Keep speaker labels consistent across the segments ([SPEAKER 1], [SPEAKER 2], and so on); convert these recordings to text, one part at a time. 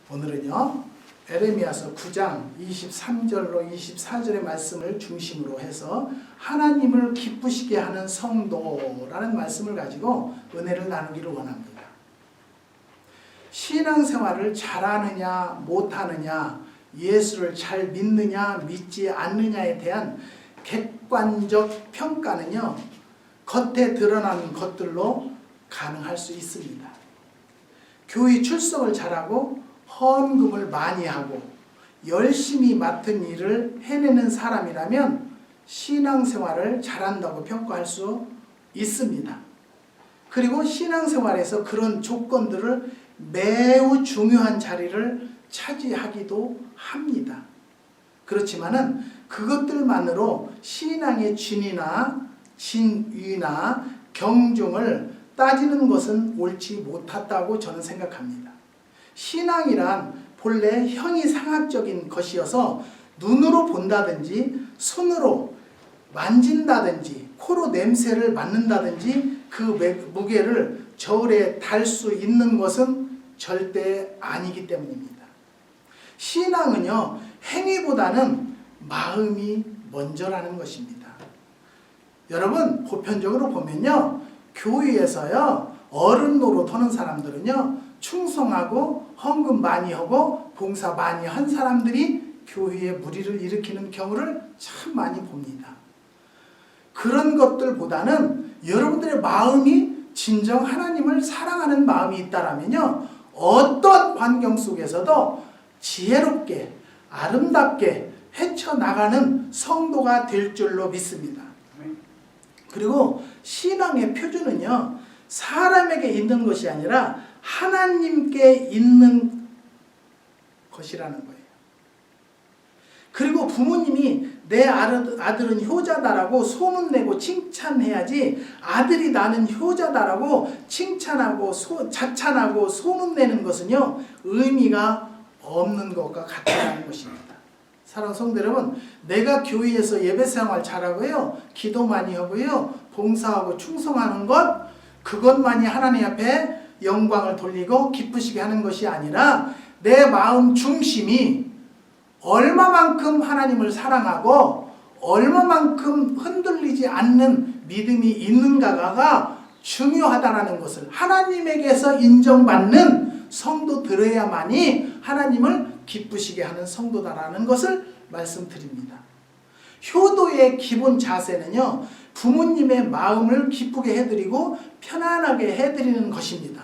[SPEAKER 1] 오늘은요 에레미야서 9장 23절로 24절의 말씀을 중심으로 해서 하나님을 기쁘시게 하는 성도라는 말씀을 가지고 은혜를 나누기를 원합니다. 신앙생활을 잘하느냐 못하느냐, 예수를 잘 믿느냐 믿지 않느냐에 대한 객관적 평가는요 겉에 드러나는 것들로 가능할 수 있습니다. 교회 출석을 잘하고 헌금을 많이 하고 열심히 맡은 일을 해내는 사람이라면 신앙생활을 잘한다고 평가할 수 있습니다. 그리고 신앙생활에서 그런 조건들을 매우 중요한 자리를 차지하기도 합니다. 그렇지만은 그것들만으로 신앙의 진위나 경중을 따지는 것은 옳지 못하다고 저는 생각합니다. 신앙이란 본래 형이상학적인 것이어서 눈으로 본다든지 손으로 만진다든지 코로 냄새를 맡는다든지 그 무게를 저울에 달 수 있는 것은 절대 아니기 때문입니다. 신앙은요 행위보다는 마음이 먼저라는 것입니다. 여러분 보편적으로 보면요 교회에서요 어른 노릇 하는 사람들은요 충성하고 헌금 많이 하고 봉사 많이 한 사람들이 교회에 무리를 일으키는 경우를 참 많이 봅니다. 그런 것들보다는 여러분들의 마음이 진정 하나님을 사랑하는 마음이 있다라면요 어떤 환경 속에서도 지혜롭게 아름답게 헤쳐나가는 성도가 될 줄로 믿습니다. 그리고 신앙의 표준은요 사람에게 있는 것이 아니라 하나님께 있는 것이라는 거예요. 그리고 부모님이 내 아들은 효자다라고 소문내고 칭찬해야지 아들이 나는 효자다라고 칭찬하고 자찬하고 소문내는 것은요 의미가 없는 것과 같다는 것입니다. 사랑하는 성도 여러분, 내가 교회에서 예배생활 잘하고요 기도 많이 하고요 봉사하고 충성하는 것, 그것만이 하나님 앞에 영광을 돌리고 기쁘시게 하는 것이 아니라 내 마음 중심이 얼마만큼 하나님을 사랑하고 얼마만큼 흔들리지 않는 믿음이 있는가가 중요하다는 것을 하나님에게서 인정받는 성도들에야만이 하나님을 기쁘시게 하는 성도다라는 것을 말씀드립니다. 효도의 기본 자세는요 부모님의 마음을 기쁘게 해드리고 편안하게 해드리는 것입니다.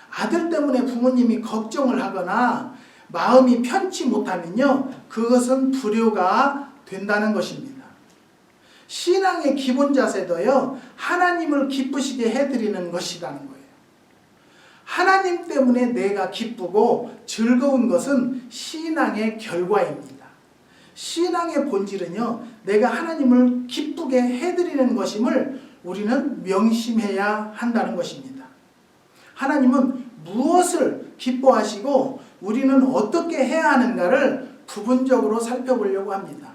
[SPEAKER 1] 아들 때문에 부모님이 걱정을 하거나 마음이 편치 못하면요 그것은 불효가 된다는 것입니다. 신앙의 기본 자세도요 하나님을 기쁘시게 해드리는 것이라는 거예요. 하나님 때문에 내가 기쁘고 즐거운 것은 신앙의 결과입니다. 신앙의 본질은요 내가 하나님을 기쁘게 해드리는 것임을 우리는 명심해야 한다는 것입니다. 하나님은 무엇을 기뻐하시고 우리는 어떻게 해야 하는가를 부분적으로 살펴보려고 합니다.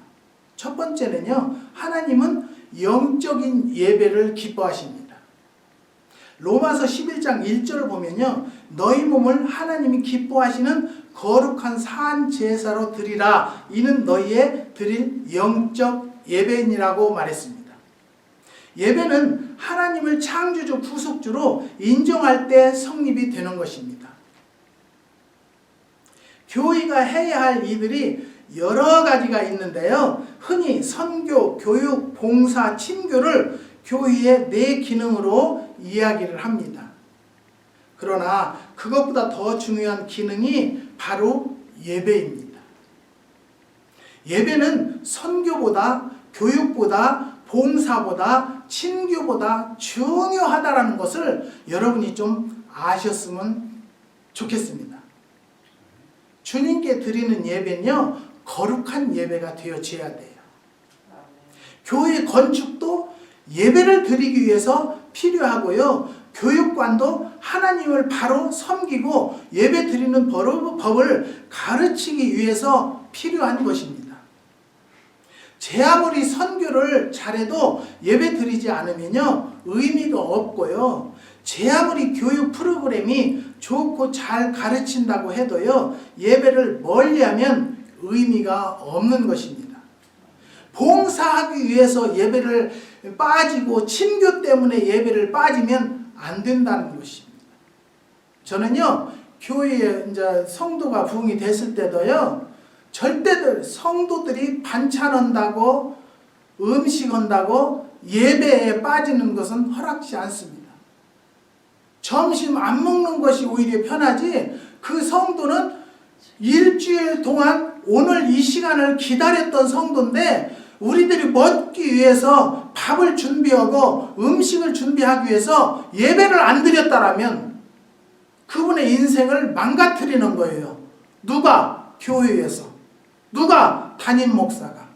[SPEAKER 1] 첫 번째는요 하나님은 영적인 예배를 기뻐하십니다. 로마서 11장 1절을 보면요 너희 몸을 하나님이 기뻐하시는 거룩한 산 제사로 드리라, 이는 너희의 드릴 영적 예배니라고 말했습니다. 예배는 하나님을 창조주 구속주로 인정할 때 성립이 되는 것입니다. 교회가 해야 할 일들이 여러 가지가 있는데요 흔히 선교, 교육, 봉사, 친교를 교회의 네 기능으로 이야기를 합니다. 그러나 그것보다 더 중요한 기능이 바로 예배입니다. 예배는 선교보다 교육보다 봉사보다 친교보다 중요하다는 것을 여러분이 좀 아셨으면 좋겠습니다. 주님께 드리는 예배는요 거룩한 예배가 되어져야 돼요. 교회 건축도 예배를 드리기 위해서 필요하고요 교육관도 하나님을 바로 섬기고 예배 드리는 법을 가르치기 위해서 필요한 것입니다. 제 아무리 선교를 잘해도 예배 드리지 않으면요 의미가 없고요 제 아무리 교육 프로그램이 좋고 잘 가르친다고 해도요, 예배를 멀리하면 의미가 없는 것입니다. 봉사하기 위해서 예배를 빠지고 친교 때문에 예배를 빠지면 안 된다는 것입니다. 저는요, 교회에 이제 성도가 부흥이 됐을 때도요, 절대들 성도들이 반찬 한다고 음식 한다고 예배에 빠지는 것은 허락지 않습니다. 점심 안 먹는 것이 오히려 편하지, 그 성도는 일주일 동안 오늘 이 시간을 기다렸던 성도인데, 우리들이 먹기 위해서 밥을 준비하고 음식을 준비하기 위해서 예배를 안 드렸다라면 그분의 인생을 망가뜨리는 거예요. 누가? 교회에서. 누가? 담임 목사가.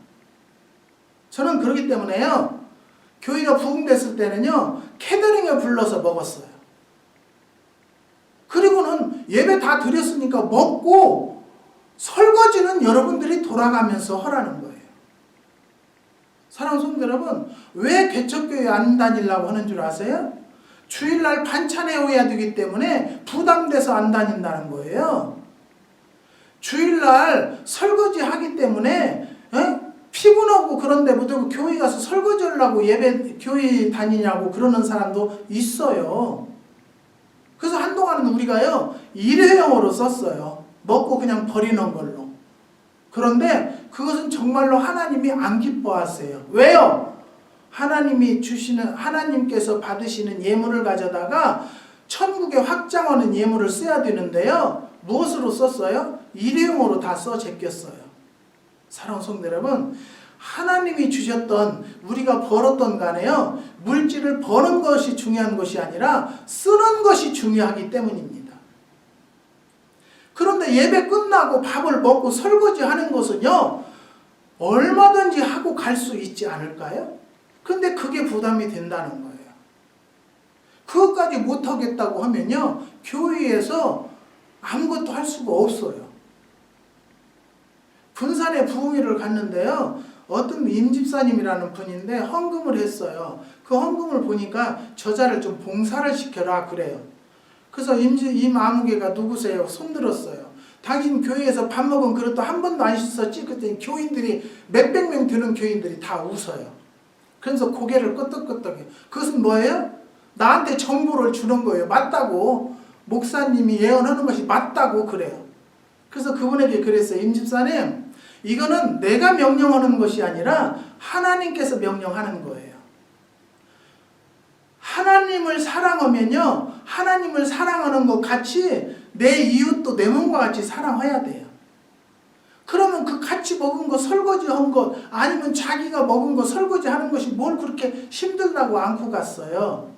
[SPEAKER 1] 저는 그렇기 때문에요, 교회가 부흥됐을 때는요, 캐더링에 불러서 먹었어요. 그리고는 예배 다 드렸으니까 먹고 설거지는 여러분들이 돌아가면서 하라는 거예요. 사랑하는 성도 여러분, 왜 개척교회 안 다니려고 하는 줄 아세요? 주일날 반찬 해오야 되기 때문에 부담돼서 안 다닌다는 거예요. 주일날 설거지 하기 때문에 피곤하고 그런데 뭐 교회 가서 설거지 하려고 예배 교회 다니냐고 그러는 사람도 있어요. 그래서 한동안은 우리가요, 일회용으로 썼어요. 먹고 그냥 버리는 걸로. 그런데 그것은 정말로 하나님이 안 기뻐하세요. 왜요? 하나님께서 받으시는 예물을 가져다가 천국에 확장하는 예물을 써야 되는데요, 무엇으로 썼어요? 일회용으로 다 써 제꼈어요. 사랑하는 성도 여러분, 하나님이 주셨던, 우리가 벌었던 간에요, 물질을 버는 것이 중요한 것이 아니라 쓰는 것이 중요하기 때문입니다. 그런데 예배 끝나고 밥을 먹고 설거지 하는 것은요, 얼마든지 하고 갈 수 있지 않을까요? 근데 그게 부담이 된다는 거예요. 그것까지 못하겠다고 하면요, 교회에서 아무것도 할 수가 없어요. 군산에 부흥회를 갔는데요, 어떤 임집사님이라는 분인데 헌금을 했어요. 그 헌금을 보니까 저자를 좀 봉사를 시켜라 그래요. 그래서 임아무개가 누구세요? 손들었어요. 당신 교회에서 밥 먹은 그릇도 한 번도 안 씻었지? 그랬더니 교인들이, 몇백 명 되는 교인들이 다 웃어요. 그래서 고개를 끄덕끄덕해요. 그것은 뭐예요? 나한테 정보를 주는 거예요. 맞다고. 목사님이 예언하는 것이 맞다고 그래요. 그래서 그분에게 그랬어요. 임집사님, 이거는 내가 명령하는 것이 아니라 하나님께서 명령하는 거예요. 하나님을 사랑하면요, 하나님을 사랑하는 것 같이 내 이웃도 내 몸과 같이 사랑해야 돼요. 그러면 그 같이 먹은 거 설거지 한 것, 아니면 자기가 먹은 거 설거지 하는 것이 뭘 그렇게 힘들다고 안고 갔어요.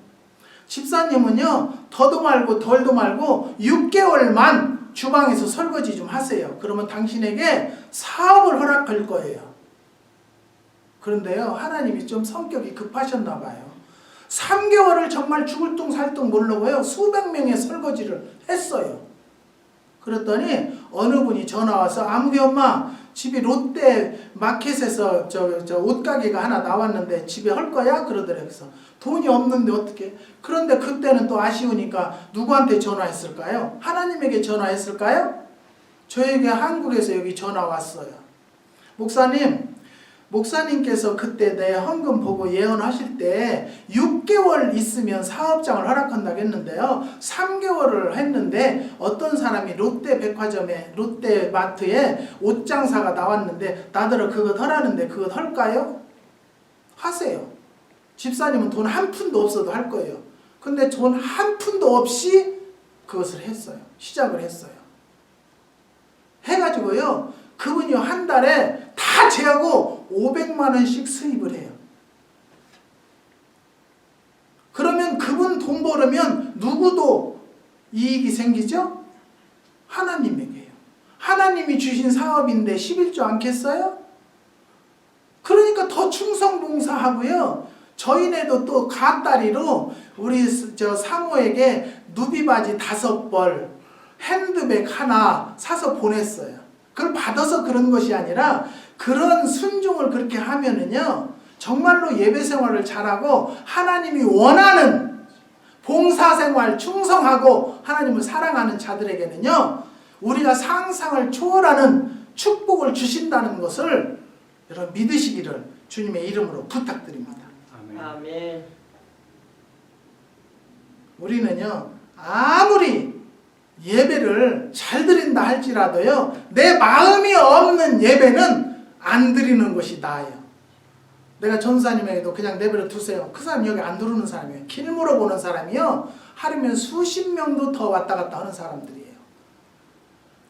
[SPEAKER 1] 집사님은요, 더도 말고 덜도 말고 6개월만 주방에서 설거지 좀 하세요. 그러면 당신에게 사업을 허락할 거예요. 그런데요, 하나님이 좀 성격이 급하셨나 봐요. 3개월을 정말 죽을 둥 살 둥 모르고요, 수백 명의 설거지를 했어요. 그랬더니 어느 분이 전화 와서, 아무개 엄마, 집에 롯데 마켓에서 저 옷가게가 하나 나왔는데 집에 할 거야? 그러더래요. 그래서 돈이 없는데 어떻게? 그런데 그때는 또 아쉬우니까 누구한테 전화했을까요? 하나님에게 전화했을까요? 저에게 한국에서 여기 전화 왔어요. 목사님께서 그때 내 헌금 보고 예언하실 때 6개월 있으면 사업장을 허락한다고 했는데요, 3개월을 했는데 어떤 사람이 롯데백화점에, 롯데마트에 옷장사가 나왔는데 나더러 그것 하라는데 그것 할까요? 하세요. 집사님은 돈 한 푼도 없어도 할 거예요. 근데 돈 한 푼도 없이 그것을 했어요. 시작을 했어요. 해가지고요, 그분이 한 달에 다 제하고 500만 원씩 수입을 해요. 그러면 그분 돈 벌으면 누구도 이익이 생기죠? 하나님에게요. 하나님이 주신 사업인데 11조 않겠어요? 그러니까 더 충성봉사하고요. 저희네도 또 갓다리로 우리 사모에게 누비바지 5벌, 핸드백 하나 사서 보냈어요. 그걸 받아서 그런 것이 아니라 그런 순종을 그렇게 하면은요, 정말로 예배 생활을 잘하고 하나님이 원하는 봉사생활 충성하고 하나님을 사랑하는 자들에게는요, 우리가 상상을 초월하는 축복을 주신다는 것을 여러분 믿으시기를 주님의 이름으로 부탁드립니다.
[SPEAKER 2] 아멘.
[SPEAKER 1] 우리는요, 아무리 예배를 잘 드린다 할지라도요, 내 마음이 없는 예배는 안 드리는 것이 나아요. 내가 전사님에게도 그냥 내버려 두세요. 그 사람 여기 안 들어오는 사람이에요. 길 물어보는 사람이요, 하루면 수십 명도 더 왔다 갔다 하는 사람들이에요.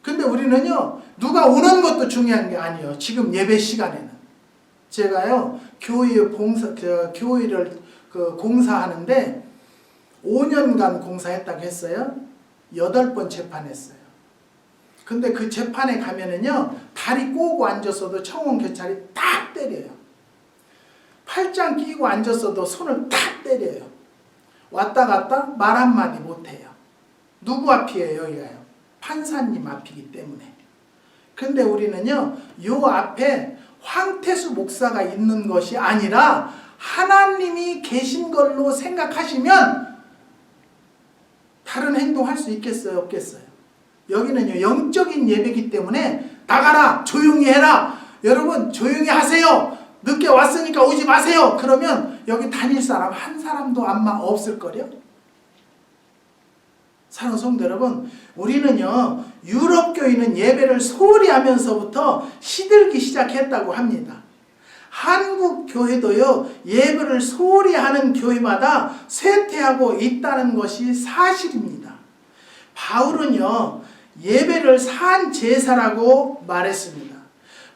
[SPEAKER 1] 근데 우리는요, 누가 오는 것도 중요한 게 아니에요. 지금 예배 시간에는 제가요, 교회를 공사하는데 5년간 공사했다고 했어요. 8번 재판했어요. 근데 그 재판에 가면은요, 다리 꼬고 앉았어도 청원 경찰이 딱 때려요. 팔짱 끼고 앉았어도 손을 딱 때려요. 왔다 갔다 말 한마디 못해요. 누구 앞이에요, 여기가요? 판사님 앞이기 때문에. 근데 우리는요, 요 앞에 황태수 목사가 있는 것이 아니라 하나님이 계신 걸로 생각하시면 다른 행동할 수 있겠어요, 없겠어요? 여기는요, 영적인 예배이기 때문에 나가라, 조용히 해라, 여러분 조용히 하세요, 늦게 왔으니까 오지 마세요, 그러면 여기 다닐 사람 한 사람도 아마 없을걸요? 사랑하는 성도 여러분, 우리는요, 유럽 교회는 예배를 소홀히 하면서부터 시들기 시작했다고 합니다. 한국 교회도요, 예배를 소홀히 하는 교회마다 쇠퇴하고 있다는 것이 사실입니다. 바울은요, 예배를 산 제사라고 말했습니다.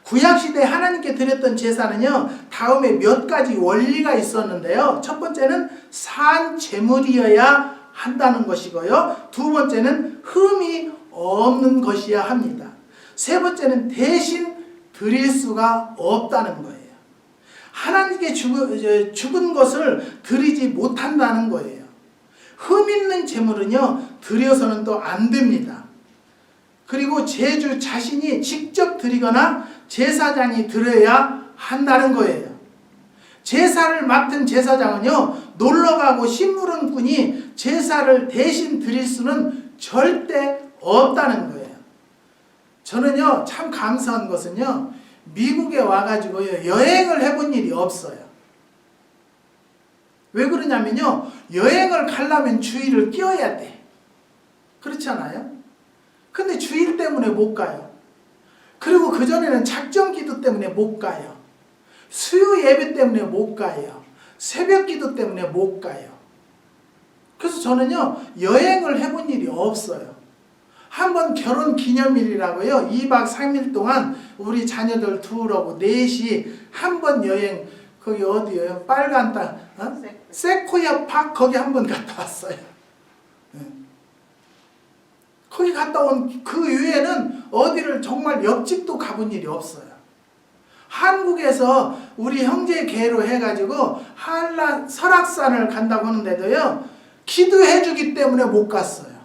[SPEAKER 1] 구약시대에 하나님께 드렸던 제사는요, 다음에 몇 가지 원리가 있었는데요. 첫 번째는 산 제물이어야 한다는 것이고요. 두 번째는 흠이 없는 것이어야 합니다. 세 번째는 대신 드릴 수가 없다는 거예요. 하나님께 죽은 것을 드리지 못한다는 거예요. 흠 있는 제물은요, 드려서는 또 안 됩니다. 그리고 제주 자신이 직접 드리거나 제사장이 드려야 한다는 거예요. 제사를 맡은 제사장은요, 놀러가고 심부름꾼이 제사를 대신 드릴 수는 절대 없다는 거예요. 저는요, 참 감사한 것은요, 미국에 와가지고요, 여행을 해본 일이 없어요. 왜 그러냐면요, 여행을 가려면 주일을 끼워야 돼. 그렇지 않아요? 근데 주일 때문에 못 가요. 그리고 그전에는 작정 기도 때문에 못 가요. 수요 예배 때문에 못 가요. 새벽 기도 때문에 못 가요. 그래서 저는요, 여행을 해본 일이 없어요. 한번 결혼 기념일이라고요, 2박 3일 동안 우리 자녀들 둘하고 넷이 한번 여행, 거기 어디예요? 빨간 땅, 세코야 팍, 거기 한번 갔다 왔어요. 거기 갔다 온 그 이후에는 어디를 정말 옆집도 가본 일이 없어요. 한국에서 우리 형제 계로 해가지고 한란 설악산을 간다고 하는데도요, 기도해 주기 때문에 못 갔어요.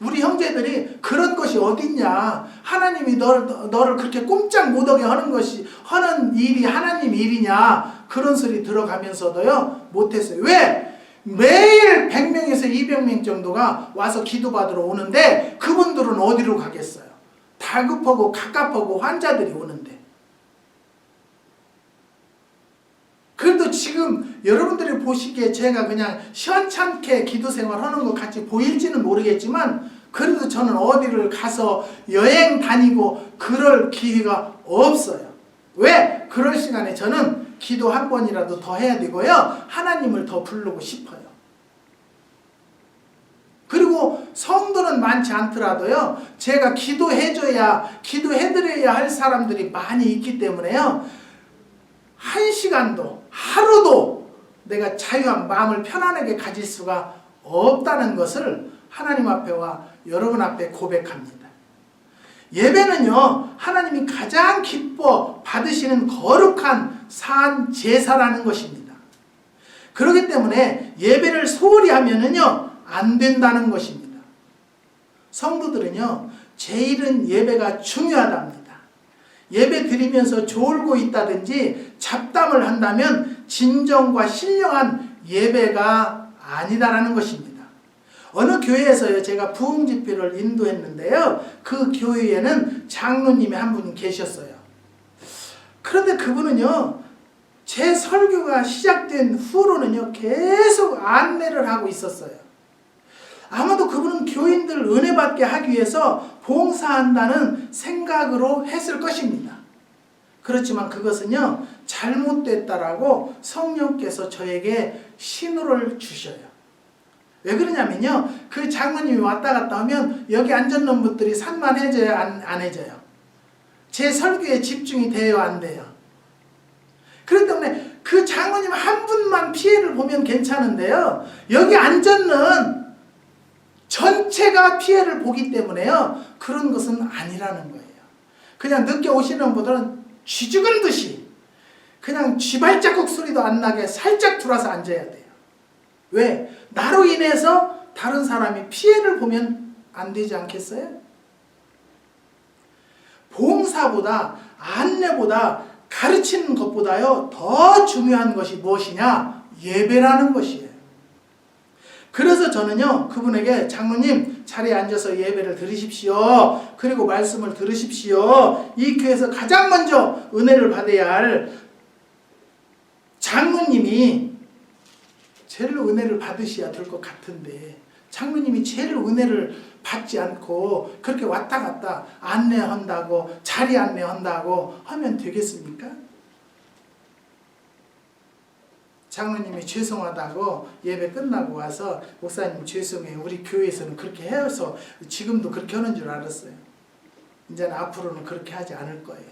[SPEAKER 1] 우리 형제들이 그런 것이 어딨냐, 하나님이 너를 그렇게 꼼짝 못하게 하는 일이 하나님 일이냐, 그런 소리 들어가면서도요 못했어요. 왜? 매일 100명에서 200명 정도가 와서 기도받으러 오는데 그분들은 어디로 가겠어요? 다급하고 갑갑하고 환자들이 오는데. 그래도 지금 여러분들이 보시기에 제가 그냥 시원찮게 기도 생활하는 것 같이 보일지는 모르겠지만, 그래도 저는 어디를 가서 여행 다니고 그럴 기회가 없어요. 왜? 그럴 시간에 저는 기도 한 번이라도 더 해야 되고요, 하나님을 더 부르고 싶어요. 그리고 성도는 많지 않더라도요, 제가 기도해드려야 할 사람들이 많이 있기 때문에요, 한 시간도 하루도 내가 자유한 마음을 편안하게 가질 수가 없다는 것을 하나님 앞에와 여러분 앞에 고백합니다. 예배는요, 하나님이 가장 기뻐 받으시는 거룩한 산 제사라는 것입니다. 그렇기 때문에 예배를 소홀히 하면은요, 안 된다는 것입니다. 성도들은요, 제일은 예배가 중요하답니다. 예배 드리면서 졸고 있다든지 잡담을 한다면 진정과 신령한 예배가 아니다라는 것입니다. 어느 교회에서요, 제가 부흥 집회를 인도했는데요, 그 교회에는 장로님이 한 분 계셨어요. 그런데 그분은요, 제 설교가 시작된 후로는요, 계속 안내를 하고 있었어요. 아마도 그분은 교인들 은혜 받게 하기 위해서 봉사한다는 생각으로 했을 것입니다. 그렇지만 그것은요, 잘못됐다라고 성령께서 저에게 신호를 주셔요. 왜 그러냐면요, 그 장로님이 왔다 갔다 하면 여기 앉았는 분들이 산만해져요, 안 해져요? 제 설교에 집중이 돼요, 안 돼요? 그렇기 때문에 그 장로님 한 분만 피해를 보면 괜찮은데요, 여기 앉았는 전체가 피해를 보기 때문에요, 그런 것은 아니라는 거예요. 그냥 늦게 오시는 분들은 쥐 죽은 듯이 그냥 쥐발자국 소리도 안 나게 살짝 들어와서 앉아야 돼요. 왜? 나로 인해서 다른 사람이 피해를 보면 안 되지 않겠어요? 봉사보다, 안내보다, 가르치는 것보다요, 더 중요한 것이 무엇이냐? 예배라는 것이에요. 그래서 저는요, 그분에게 장로님 자리에 앉아서 예배를 드리십시오. 그리고 말씀을 들으십시오. 이 교회에서 가장 먼저 은혜를 받아야 할 장로님이 제일 은혜를 받으셔야 될 것 같은데, 장로님이 제일 은혜를 받지 않고 그렇게 왔다 갔다 안내한다고, 자리 안내한다고 하면 되겠습니까? 장로님이 죄송하다고 예배 끝나고 와서 목사님 죄송해요, 우리 교회에서는 그렇게 해서 지금도 그렇게 하는 줄 알았어요. 이제는 앞으로는 그렇게 하지 않을 거예요.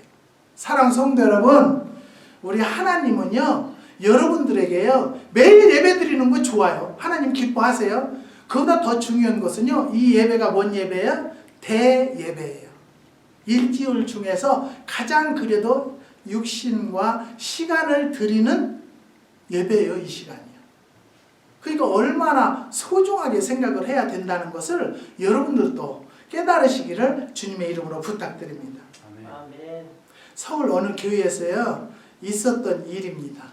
[SPEAKER 1] 사랑 성도 여러분, 우리 하나님은요, 여러분들에게요, 매일 예배 드리는 거 좋아요. 하나님 기뻐하세요. 그보다 더 중요한 것은요, 이 예배가 뭔 예배예요? 대예배예요. 일주일 중에서 가장 그래도 육신과 시간을 드리는 예배예요, 이 시간이요. 그러니까 얼마나 소중하게 생각을 해야 된다는 것을 여러분들도 깨달으시기를 주님의 이름으로 부탁드립니다.
[SPEAKER 2] 아멘.
[SPEAKER 1] 서울 어느 교회에서요, 있었던 일입니다.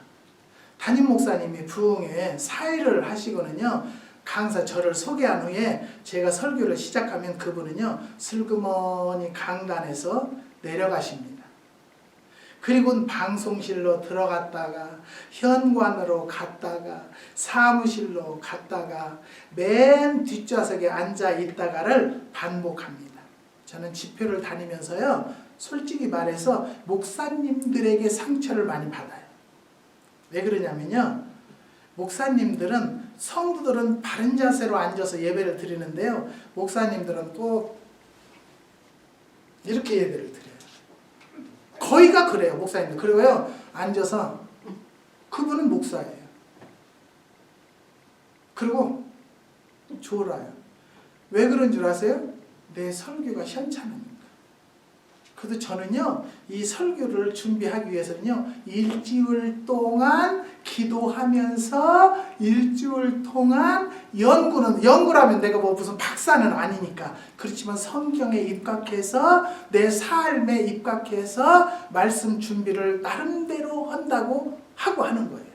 [SPEAKER 1] 담임 목사님이 부흥회 사회를 하시고는요, 강사 저를 소개한 후에 제가 설교를 시작하면 그분은요, 슬그머니 강단에서 내려가십니다. 그리고 방송실로 들어갔다가 현관으로 갔다가 사무실로 갔다가 맨 뒷좌석에 앉아 있다가를 반복합니다. 저는 집회를 다니면서요, 솔직히 말해서 목사님들에게 상처를 많이 받아요. 왜 그러냐면요, 목사님들은, 성도들은 바른 자세로 앉아서 예배를 드리는데요, 목사님들은 꼭 이렇게 예배를 드려요. 거의가 그래요, 목사님들. 그리고요, 앉아서, 그분은 목사예요. 그리고 졸아요. 왜 그런 줄 아세요? 내 설교가 현찮으니까. 그래도 저는요, 이 설교를 준비하기 위해서는요, 일주일 동안 기도하면서 일주일 동안 연구라면 내가 뭐 무슨 박사는 아니니까, 그렇지만 성경에 입각해서 내 삶에 입각해서 말씀 준비를 나름대로 한다고 하고 하는 거예요.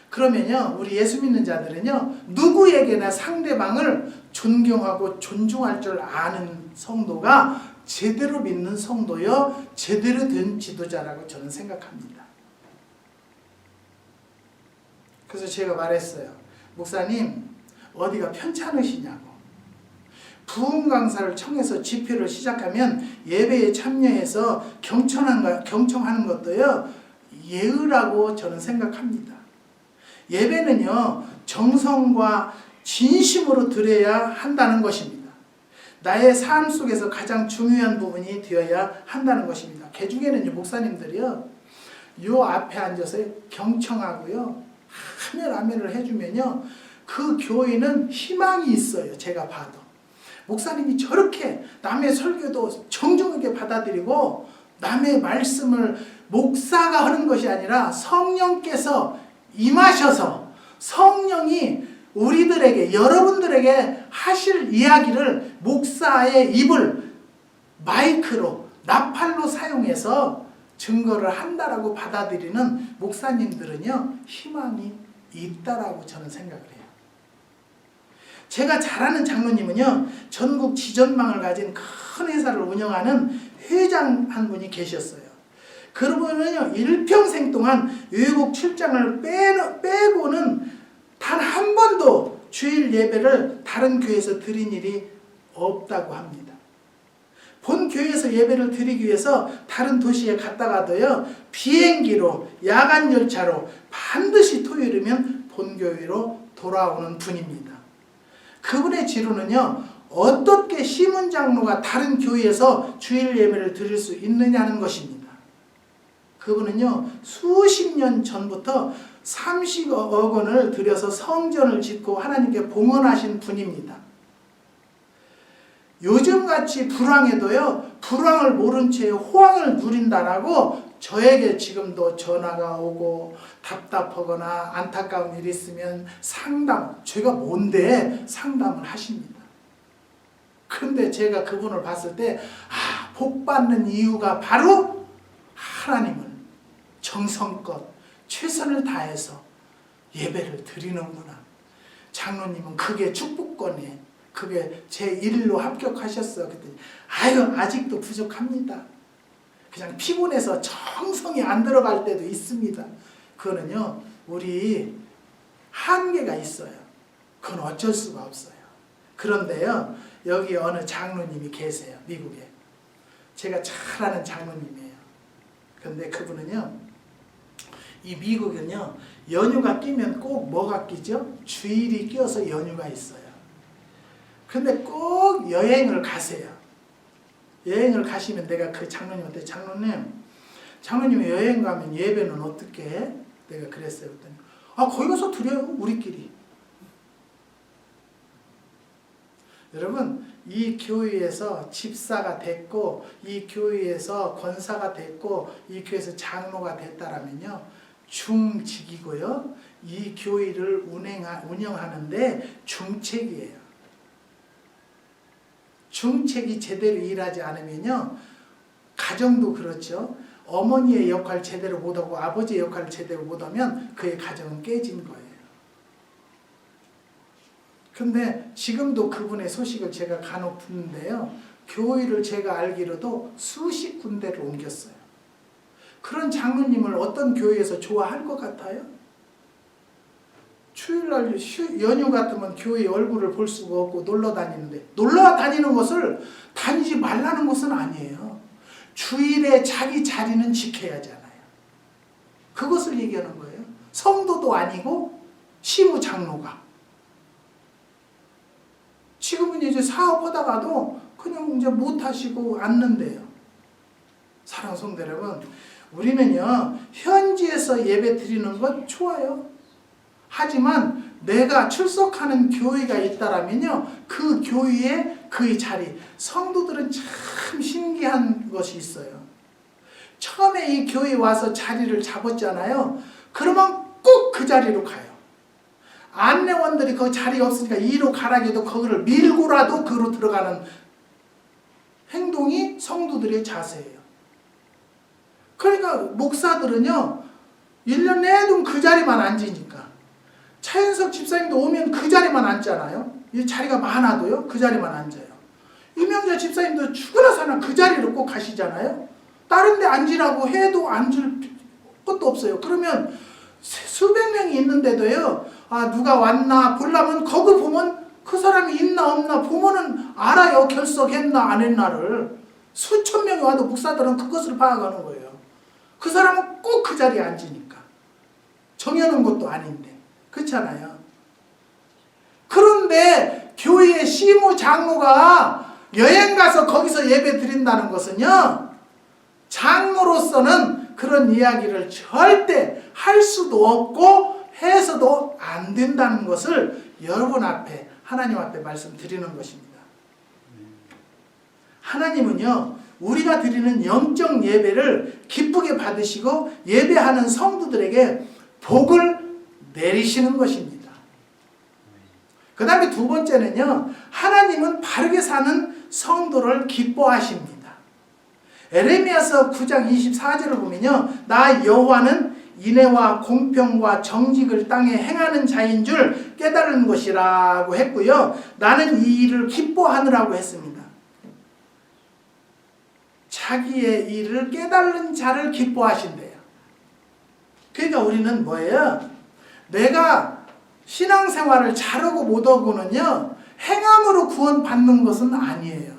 [SPEAKER 1] 그러면요, 우리 예수 믿는 자들은요, 누구에게나 상대방을 존경하고 존중할 줄 아는 성도가 제대로 믿는 성도요, 제대로 된 지도자라고 저는 생각합니다. 그래서 제가 말했어요. 목사님, 어디가 편찮으시냐고. 부흥 강사를 청해서 집회를 시작하면 예배에 참여해서 경청하는 것도요, 예의라고 저는 생각합니다. 예배는요, 정성과 진심으로 드려야 한다는 것입니다. 나의 삶 속에서 가장 중요한 부분이 되어야 한다는 것입니다. 개중에는요, 목사님들이요, 요 앞에 앉아서 경청하고요, 아멘을 해주면요, 그 교회는 희망이 있어요. 제가 봐도. 목사님이 저렇게 남의 설교도 정중하게 받아들이고 남의 말씀을 목사가 하는 것이 아니라 성령께서 임하셔서 성령이 우리들에게, 여러분들에게 하실 이야기를 목사의 입을 마이크로, 나팔로 사용해서 증거를 한다라고 받아들이는 목사님들은요, 희망이 있다라고 저는 생각을 해요. 제가 잘 아는 장로님은요, 전국 지전망을 가진 큰 회사를 운영하는 회장 한 분이 계셨어요. 그분은요, 일평생 동안 외국 출장을 빼고는 단 한 번도 주일 예배를 다른 교회에서 드린 일이 없다고 합니다. 본 교회에서 예배를 드리기 위해서 다른 도시에 갔다가도요, 비행기로, 야간 열차로 반드시 토요일이면 본 교회로 돌아오는 분입니다. 그분의 지론은요, 어떻게 시문 장로가 다른 교회에서 주일 예배를 드릴 수 있느냐는 것입니다. 그분은요, 수십 년 전부터 30억 원을 들여서 성전을 짓고 하나님께 봉헌하신 분입니다. 요즘같이 불황에도요, 불황을 모른 채 호황을 누린다라고 저에게 지금도 전화가 오고 답답하거나 안타까운 일이 있으면 제가 뭔데 상담을 하십니다. 그런데 제가 그분을 봤을 때, 복 받는 이유가 바로 하나님을 정성껏 최선을 다해서 예배를 드리는구나. 장로님은 그게 축복권에, 그게 제 일로 합격하셨어. 그랬더니 아직도 부족합니다. 그냥 피곤해서 정성이 안 들어갈 때도 있습니다. 그거는요, 우리 한계가 있어요. 그건 어쩔 수가 없어요. 그런데요, 여기 어느 장로님이 계세요. 미국에. 제가 잘 아는 장로님이에요. 그런데 그분은요, 이 미국은요, 연휴가 끼면 꼭 뭐가 끼죠? 주일이 끼어서 연휴가 있어요. 근데 꼭 여행을 가세요. 여행을 가시면 내가 그 장로님한테, 장로님 여행 가면 예배는 어떻게 해? 내가 그랬어요. 그랬더니 거기 가서 드려요, 우리끼리. 여러분, 이 교회에서 집사가 됐고, 이 교회에서 권사가 됐고, 이 교회에서 장로가 됐다라면요, 중직이고요, 이 교회를 운영하는데 중책이에요. 중책이 제대로 일하지 않으면요, 가정도 그렇죠. 어머니의 역할 제대로 못하고 아버지의 역할을 제대로 못하면 그의 가정은 깨진 거예요. 근데 지금도 그분의 소식을 제가 간혹 듣는데요, 교회를 제가 알기로도 수십 군데를 옮겼어요. 그런 장로님을 어떤 교회에서 좋아할 것 같아요? 주일날 연휴 같으면 교회 얼굴을 볼 수가 없고 놀러 다니는데, 놀러 다니는 것을 다니지 말라는 것은 아니에요. 주일에 자기 자리는 지켜야 하잖아요. 그것을 얘기하는 거예요. 성도도 아니고 시무 장로가. 지금은 이제 사업하다가도 그냥 이제 못하시고 앉는데요. 사랑하는 성도 여러분, 우리는요, 현지에서 예배 드리는 건 좋아요. 하지만 내가 출석하는 교회가 있다라면요, 그 교회의 그의 자리, 성도들은 참 신기한 것이 있어요. 처음에 이 교회에 와서 자리를 잡았잖아요. 그러면 꼭 그 자리로 가요. 안내원들이 그 자리가 없으니까 이로 가라기도 거기를 밀고라도 그로 들어가는 행동이 성도들의 자세예요. 그러니까 목사들은요, 1년 내도 그 자리만 앉으니까. 차윤석 집사님도 오면 그 자리만 앉잖아요. 이 자리가 많아도요, 그 자리만 앉아요. 이명자 집사님도 죽으나 사나 그 자리로 꼭 가시잖아요. 다른 데 앉으라고 해도 앉을 것도 없어요. 그러면 수백 명이 있는데도요, 누가 왔나 보려면 거기 보면 그 사람이 있나 없나 보면은 알아요. 결석했나 안 했나를. 수천 명이 와도 목사들은 그것을 파악하는 거예요. 그 사람은 꼭 그 자리에 앉으니까. 정해놓은 것도 아닌데. 그렇잖아요. 그런데 교회의 시무 장로가 여행 가서 거기서 예배 드린다는 것은요, 장로로서는 그런 이야기를 절대 할 수도 없고 해서도 안 된다는 것을 여러분 앞에, 하나님 앞에 말씀드리는 것입니다. 하나님은요, 우리가 드리는 영적 예배를 기쁘게 받으시고 예배하는 성도들에게 복을 내리시는 것입니다. 그 다음에 두 번째는요, 하나님은 바르게 사는 성도를 기뻐하십니다. 에레미야서 9장 24절을 보면요, 나 여호와는 인애와 공평과 정직을 땅에 행하는 자인 줄 깨달은 것이라고 했고요. 나는 이 일을 기뻐하느라고 했습니다. 자기의 일을 깨달은 자를 기뻐하신대요. 그러니까 우리는 뭐예요? 내가 신앙생활을 잘하고 못하고는요, 행함으로 구원받는 것은 아니에요.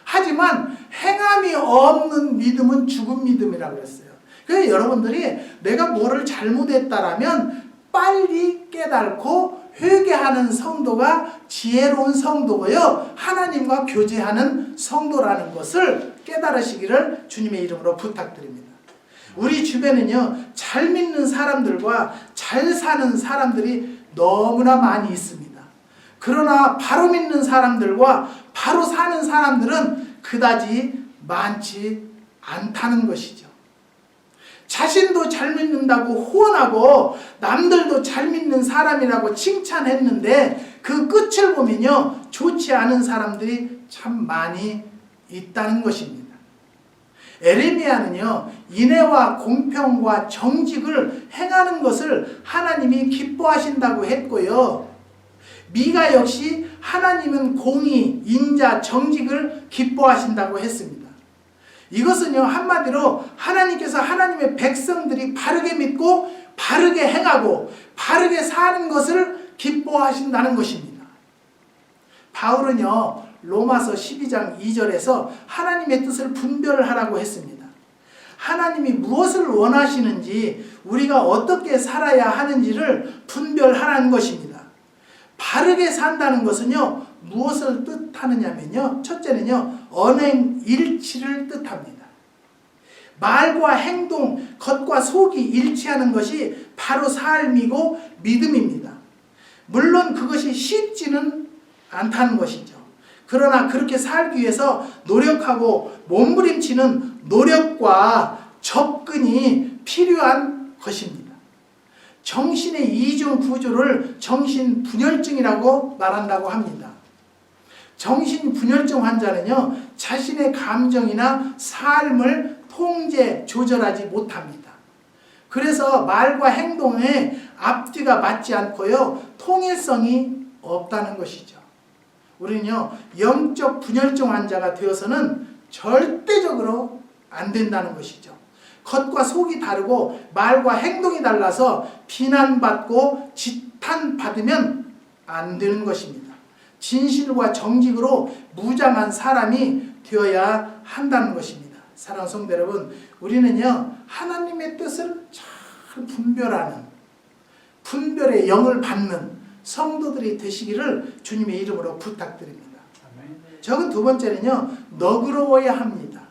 [SPEAKER 1] 하지만 행함이 없는 믿음은 죽은 믿음이라고 했어요. 그래서 여러분들이 내가 뭐를 잘못했다라면 빨리 깨닫고 회개하는 성도가 지혜로운 성도고요, 하나님과 교제하는 성도라는 것을 깨달으시기를 주님의 이름으로 부탁드립니다. 우리 주변에는요, 잘 믿는 사람들과 잘 사는 사람들이 너무나 많이 있습니다. 그러나 바로 믿는 사람들과 바로 사는 사람들은 그다지 많지 않다는 것이죠. 자신도 잘 믿는다고 후원하고 남들도 잘 믿는 사람이라고 칭찬했는데 그 끝을 보면요, 좋지 않은 사람들이 참 많이 있다는 것입니다. 에레미야는요, 인애와 공평과 정직을 행하는 것을 하나님이 기뻐하신다고 했고요, 미가 역시 하나님은 공의, 인자, 정직을 기뻐하신다고 했습니다. 이것은요, 한마디로 하나님께서 하나님의 백성들이 바르게 믿고 바르게 행하고 바르게 사는 것을 기뻐하신다는 것입니다. 바울은요, 로마서 12장 2절에서 하나님의 뜻을 분별하라고 했습니다. 하나님이 무엇을 원하시는지, 우리가 어떻게 살아야 하는지를 분별하라는 것입니다. 바르게 산다는 것은요, 무엇을 뜻하느냐면요, 첫째는요, 언행 일치를 뜻합니다. 말과 행동, 겉과 속이 일치하는 것이 바로 삶이고 믿음입니다. 물론 그것이 쉽지는 않다는 것이죠. 그러나 그렇게 살기 위해서 노력하고 몸부림치는 노력과 접근이 필요한 것입니다. 정신의 이중 구조를 정신분열증이라고 말한다고 합니다. 정신분열증 환자는요, 자신의 감정이나 삶을 통제, 조절하지 못합니다. 그래서 말과 행동에 앞뒤가 맞지 않고요, 통일성이 없다는 것이죠. 우리는요, 영적 분열증 환자가 되어서는 절대적으로 안 된다는 것이죠. 겉과 속이 다르고 말과 행동이 달라서 비난받고 지탄받으면 안 되는 것입니다. 진실과 정직으로 무장한 사람이 되어야 한다는 것입니다. 사랑하는 성도 여러분, 우리는요, 하나님의 뜻을 잘 분별의 영을 받는 성도들이 되시기를 주님의 이름으로 부탁드립니다. 적은 두 번째는요, 너그러워야 합니다.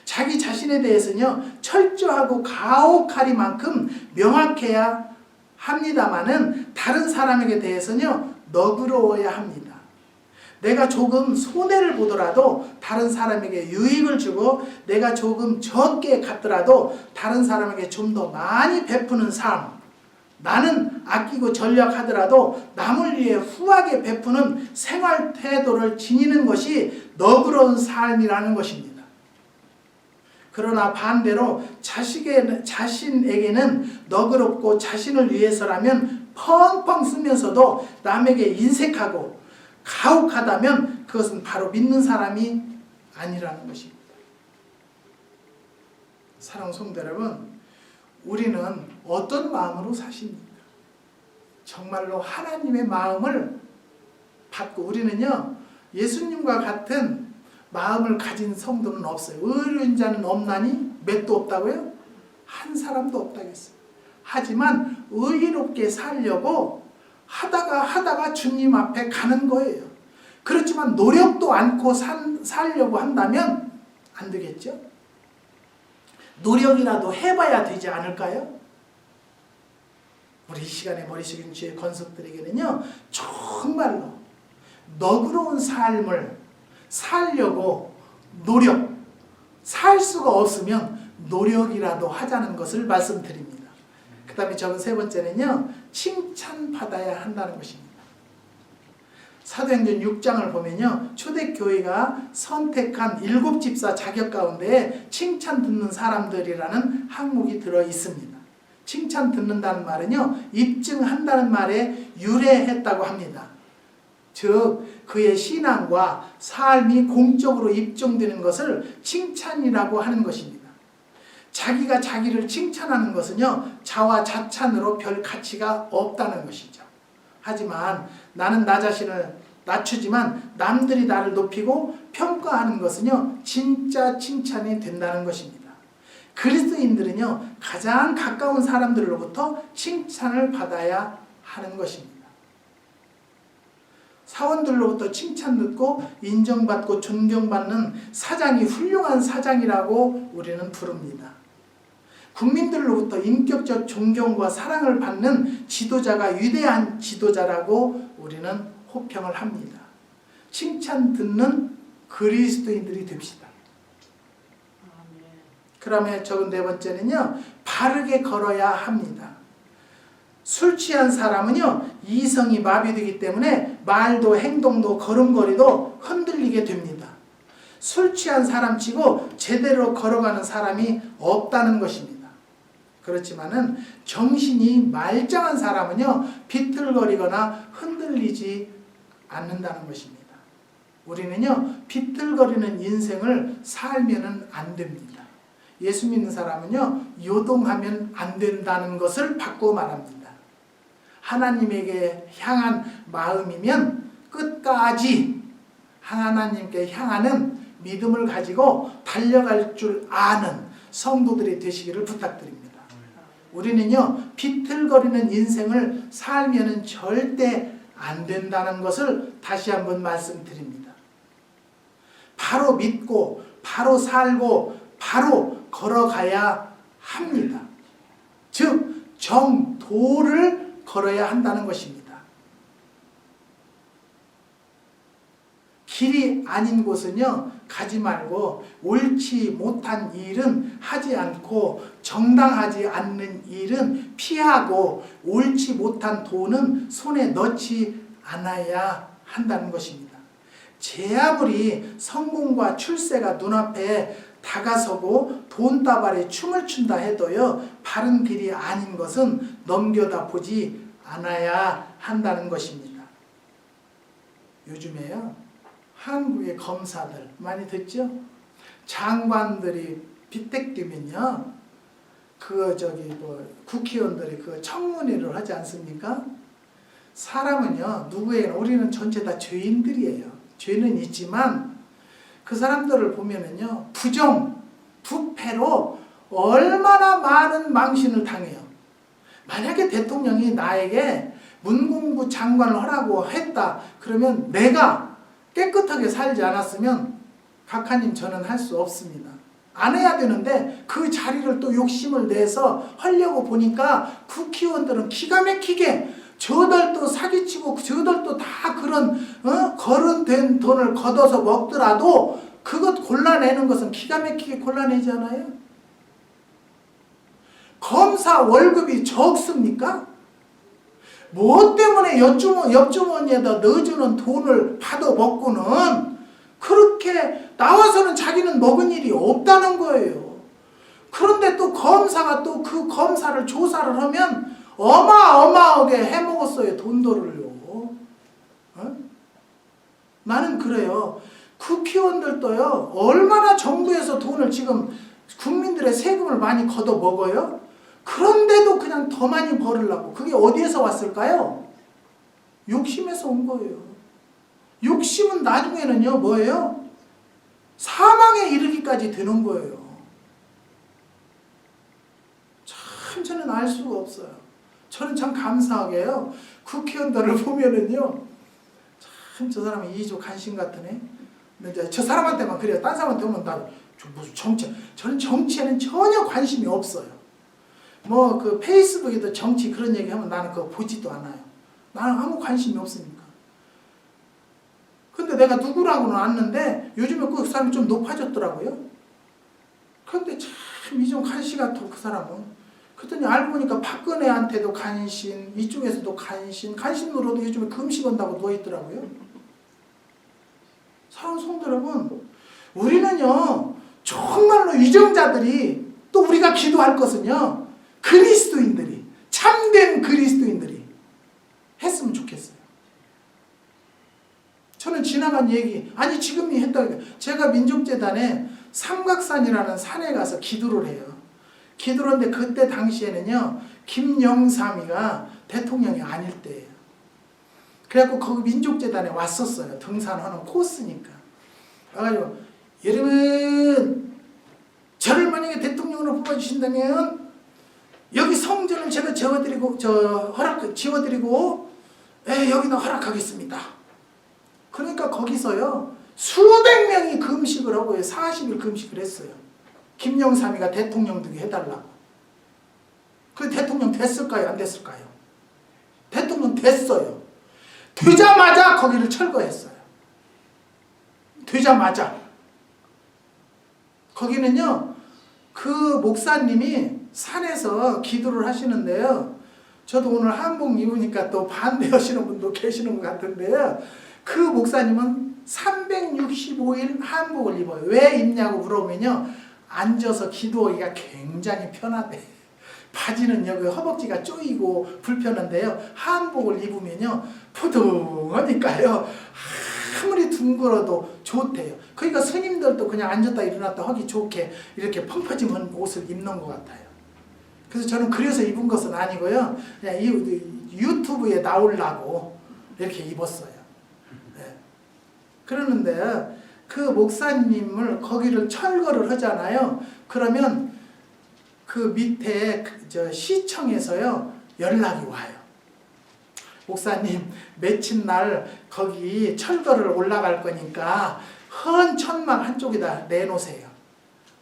[SPEAKER 1] 자기 자신에 대해서는요, 철저하고 가혹하리만큼 명확해야 합니다마는 다른 사람에게 대해서는요, 너그러워야 합니다. 내가 조금 손해를 보더라도 다른 사람에게 유익을 주고, 내가 조금 적게 갖더라도 다른 사람에게 좀 더 많이 베푸는 삶, 나는 아끼고 전략하더라도 남을 위해 후하게 베푸는 생활 태도를 지니는 것이 너그러운 삶이라는 것입니다. 그러나 반대로 자신에게는 너그럽고 자신을 위해서라면 펑펑 쓰면서도 남에게 인색하고 가혹하다면 그것은 바로 믿는 사람이 아니라는 것입니다. 사랑하는 성도 여러분, 우리는 어떤 마음으로 사십니까? 정말로 하나님의 마음을 받고, 우리는요, 예수님과 같은 마음을 가진 성도는 없어요. 의로운 자는 없나니 맷도 없다고요? 한 사람도 없다겠어요. 하지만 의롭게 살려고 하다가 주님 앞에 가는 거예요. 그렇지만 노력도 않고 살려고 한다면 안 되겠죠? 노력이라도 해봐야 되지 않을까요? 우리 이 시간에 머리 숙인 주의 권속들에게는요, 정말로 너그러운 삶을 살려고 살 수가 없으면 노력이라도 하자는 것을 말씀드립니다. 그 다음에 적은 세 번째는요, 칭찬받아야 한다는 것입니다. 사도행전 6장을 보면요, 초대교회가 선택한 7집사 자격 가운데 칭찬 듣는 사람들이라는 항목이 들어 있습니다. 칭찬 듣는다는 말은요, 입증한다는 말에 유래했다고 합니다. 즉 그의 신앙과 삶이 공적으로 입증되는 것을 칭찬이라고 하는 것입니다. 자기가 자기를 칭찬하는 것은요, 자화자찬으로 별 가치가 없다는 것이죠. 하지만 나는 나 자신을 낮추지만 남들이 나를 높이고 평가하는 것은요, 진짜 칭찬이 된다는 것입니다. 그리스도인들은요, 가장 가까운 사람들로부터 칭찬을 받아야 하는 것입니다. 사원들로부터 칭찬 듣고 인정받고 존경받는 사장이 훌륭한 사장이라고 우리는 부릅니다. 국민들로부터 인격적 존경과 사랑을 받는 지도자가 위대한 지도자라고 우리는 호평을 합니다. 칭찬 듣는 그리스도인들이 됩시다. 그러면 적은 네 번째는요, 바르게 걸어야 합니다. 술 취한 사람은요, 이성이 마비되기 때문에 말도 행동도 걸음걸이도 흔들리게 됩니다. 술 취한 사람치고 제대로 걸어가는 사람이 없다는 것입니다. 그렇지만은 정신이 말짱한 사람은요, 비틀거리거나 흔들리지 않는다는 것입니다. 우리는요, 비틀거리는 인생을 살면은 안 됩니다. 예수 믿는 사람은요, 요동하면 안 된다는 것을 바꾸어 말합니다. 하나님에게 향한 마음이면 끝까지 하나님께 향하는 믿음을 가지고 달려갈 줄 아는 성도들이 되시기를 부탁드립니다. 우리는요, 비틀거리는 인생을 살면은 절대 안 된다는 것을 다시 한번 말씀드립니다. 바로 믿고 바로 살고 바로 걸어가야 합니다. 즉 정도를 걸어야 한다는 것입니다. 길이 아닌 곳은요, 가지 말고 옳지 못한 일은 하지 않고 정당하지 않는 일은 피하고 옳지 못한 돈은 손에 넣지 않아야 한다는 것입니다. 제 아무리 성공과 출세가 눈앞에 다가서고 돈다발에 춤을 춘다 해도요, 바른 길이 아닌 것은 넘겨다 보지 않아야 한다는 것입니다. 요즘에요, 한국의 검사들 많이 듣죠? 장관들이 빗대끼면요, 국회의원들이 청문회를 하지 않습니까? 사람은요, 누구예요? 우리는 전체 다 죄인들이에요. 죄는 있지만 그 사람들을 보면은요, 부정, 부패로 얼마나 많은 망신을 당해요. 만약에 대통령이 나에게 문공부 장관을 하라고 했다 그러면 내가 깨끗하게 살지 않았으면 각하님 저는 할 수 없습니다. 안 해야 되는데 그 자리를 또 욕심을 내서 하려고 보니까 국회의원들은 기가 막히게 저들도 사기치고 저들도 다 그런 거른된 돈을 걷어서 먹더라도 그것 골라내는 것은 기가 막히게 골라내지 않아요? 검사 월급이 적습니까? 뭐 때문에 옆주머니에다 넣어주는 돈을 받아먹고는 그렇게 나와서는 자기는 먹은 일이 없다는 거예요. 그런데 또 검사가 또 그 검사를 조사를 하면 어마어마하게 해먹었어요. 돈들을요. 나는 그래요. 국회의원들도요, 얼마나 정부에서 돈을 지금 국민들의 세금을 많이 걷어먹어요? 그런데도 그냥 더 많이 벌으려고. 그게 어디에서 왔을까요? 욕심에서 온 거예요. 욕심은 나중에는요, 뭐예요? 사망에 이르기까지 되는 거예요. 참 저는 알 수가 없어요. 저는 참 감사하게요, 국회의원들을 보면은요, 참 저 사람이 이조 간신 같으네. 근데 저 사람한테만 그래요. 딴 사람한테 오면 나 무슨 정치, 저는 정치에는 전혀 관심이 없어요. 뭐 그 페이스북에도 정치 그런 얘기하면 나는 그거 보지도 않아요. 나는 아무 관심이 없으니까. 근데 내가 누구라고는 아는데 요즘에 그 사람이 좀 높아졌더라고요. 근데 참 이종 간신 같아 그 사람은. 그랬더니 알고 보니까 박근혜한테도 간신, 이쪽에서도 간신으로도 요즘에 금식한다고 누워있더라고요. 사랑하는 성도 여러분, 우리는요, 정말로 유정자들이 또 우리가 기도할 것은요, 그리스도인들이, 참된 그리스도인들이 했으면 좋겠어요. 저는 지나간 얘기, 아니 지금이 했다니까. 제가 민족재단에 삼각산이라는 산에 가서 기도를 해요. 기도를 하는데 그때 당시에는요, 김영삼이가 대통령이 아닐 때예요. 그래갖고 거기 민족재단에 왔었어요. 등산하는 코스니까. 와가지고, 여러분, 저를 만약에 대통령으로 뽑아주신다면 여기 성전을 제가 지워드리고 여기다 허락하겠습니다. 그러니까 거기서요 수백 명이 금식을 하고요 40일 금식을 했어요. 김영삼이가 대통령 되게 해달라고. 그 대통령 됐을까요? 안 됐을까요? 대통령 됐어요. 되자마자 거기를 철거했어요. 되자마자. 거기는요 그 목사님이 산에서 기도를 하시는데요, 저도 오늘 한복 입으니까 또 반대하시는 분도 계시는 것 같은데요, 그 목사님은 365일 한복을 입어요. 왜 입냐고 물어보면요, 앉아서 기도하기가 굉장히 편하대. 바지는 여기 허벅지가 쪼이고 불편한데요, 한복을 입으면요 푸둥하니까요 아무리 둥글어도 좋대요. 그러니까 스님들도 그냥 앉았다 일어났다 하기 좋게 이렇게 펑퍼짐한 옷을 입는 것 같아요. 그래서 저는 그래서 입은 것은 아니고요, 그냥 유튜브에 나오려고 이렇게 입었어요. 네. 그러는데 그 목사님을 거기를 철거를 하잖아요. 그러면 그 밑에 시청에서요 연락이 와요. 목사님 며칠 날 거기 철거를 올라갈 거니까 헌 천막 한쪽에다 내놓으세요.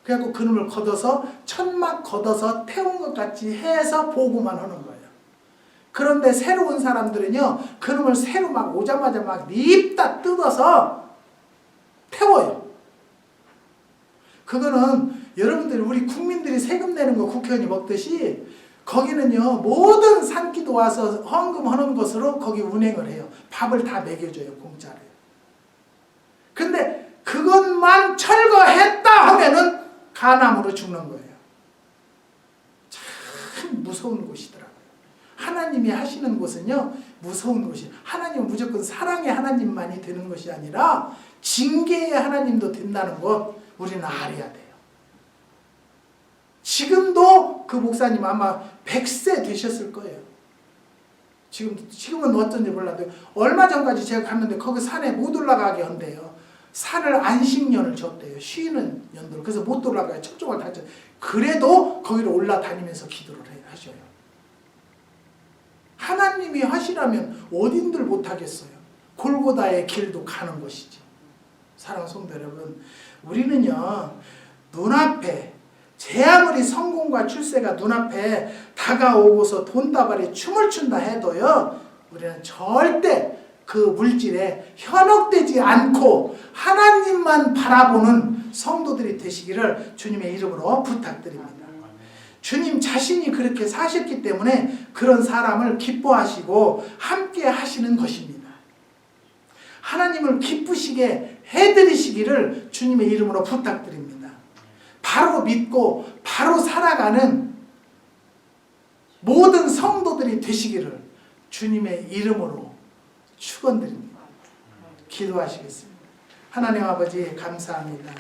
[SPEAKER 1] 그래갖고 그놈을 걷어서 천막 걷어서 태운 것 같이 해서 보고만 하는 거예요. 그런데 새로 온 사람들은요 그놈을 새로 막 오자마자 막 립다 뜯어서 태워요. 그거는 여러분들 우리 국민들이 세금 내는 거 국회의원이 먹듯이 거기는요 모든 산기도 와서 헌금하는 것으로 거기 운행을 해요. 밥을 다 먹여줘요, 공짜로. 근데 그것만 철거했다 하면은 간암으로 죽는 거예요. 참 무서운 곳이더라고요. 하나님이 하시는 곳은요 무서운 곳이, 하나님은 무조건 사랑의 하나님만이 되는 것이 아니라 징계의 하나님도 된다는 것 우리는 알아야 돼요. 지금도 그 목사님 아마 100세 되셨을 거예요. 지금은 어쩐지 몰라도 얼마 전까지 제가 갔는데 거기 산에 못 올라가게 한대요. 산을 안식년을 줬대요. 쉬는 연도를. 그래서 못 올라가요. 척종을 다쳐. 그래도 거기를 올라다니면서 기도를 하셔요. 하나님이 하시라면 어딘들 못하겠어요. 골고다의 길도 가는 것이지. 사랑하는 성도 여러분, 우리는요 눈앞에 제 아무리 성공과 출세가 눈앞에 다가오고서 돈다발에 춤을 춘다 해도요 우리는 절대 그 물질에 현혹되지 않고 하나님만 바라보는 성도들이 되시기를 주님의 이름으로 부탁드립니다. 주님 자신이 그렇게 사셨기 때문에 그런 사람을 기뻐하시고 함께 하시는 것입니다. 하나님을 기쁘시게 해드리시기를 주님의 이름으로 부탁드립니다. 바로 믿고 바로 살아가는 모든 성도들이 되시기를 주님의 이름으로 축원드립니다. 기도하시겠습니다. 하나님 아버지 감사합니다.